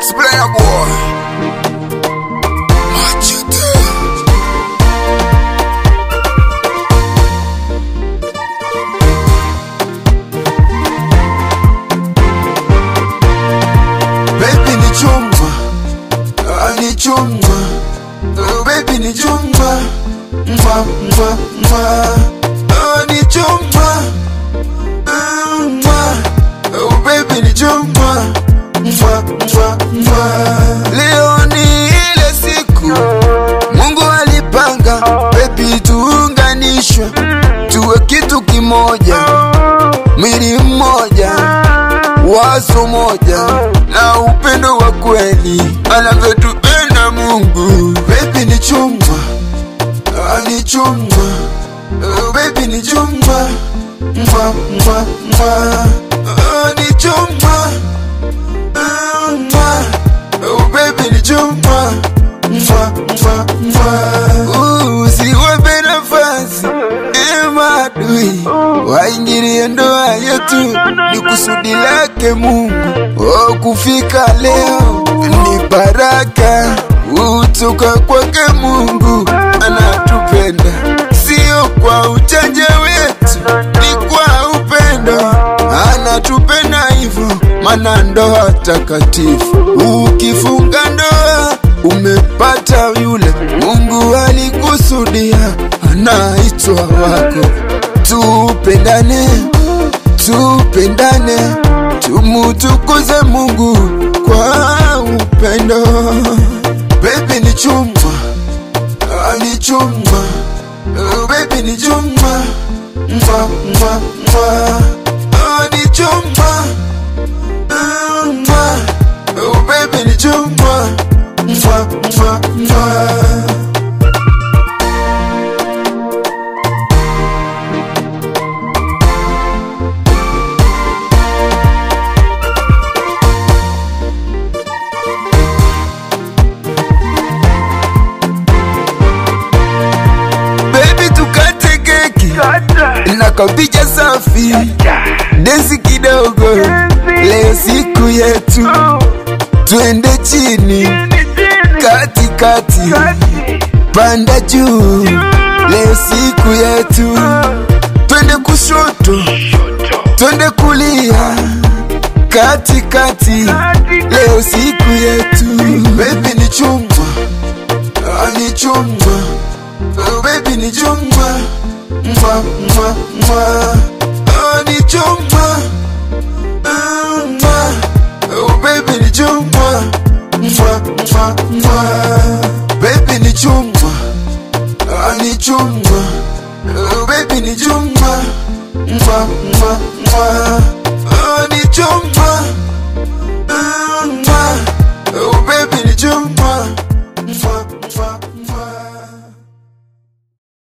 Max Player boy. Machete. Baby ni chumba, ni chumba. Oh baby ni chumba, mwa mwa mwa. Oh ni chumba, mwa. Oh baby ni chumba, mwa mwa mwa. Leo ni ile siku Mungu alipanga, baby tuunganishwe, tuwe kitu kimoja, mwili mmoja, wazo moja, na upendo wa kweli anavyotupenda Mungu. Baby ni chumba, ni chumba. Oh baby ni chumba, mwa mwa mwa. Oh ni chumba, mwa. Oh baby ni chumba, mwa mwa mwa. Usiwape nafasi maadui waingilie ndoa yetu, ni kusudi lake Mungu. Oh kufika leo ni baraka utoka kwake Mungu. Anatupenda sio kwa ujanja wetu, ni kwa upendo. Anatupenda hivyo, maana ndoa takatifu. Ukifunga ndoa umepata yule Mungu alikusudia, anaitwa wako. Tupendane, tupendane, tumutukuze Mungu kwa upendo. Baby ni chumba, ni chumba. Oh baby ni chumba, mwa mwa mwa. Oh ni chumba, mwa. Oh baby ni chumba, mwa mwa mwa. Na kabija safi, desi kidogo, leo siku yetu. Twende chini, kati kati, panda juu, leo siku yetu. Twende kushoto, twende kulia, kati kati, leo siku yetu. Baby ni chumba, ni chumba. Oh baby ni chumba, mwa mwa mwa. Oh ni chumba, mwa. Oh baby ni chumba, mwa mwa mwa. Baby ni chumba, ni chumba. Oh baby ni chumba, mwa mwa mwa. Oh ni chumba.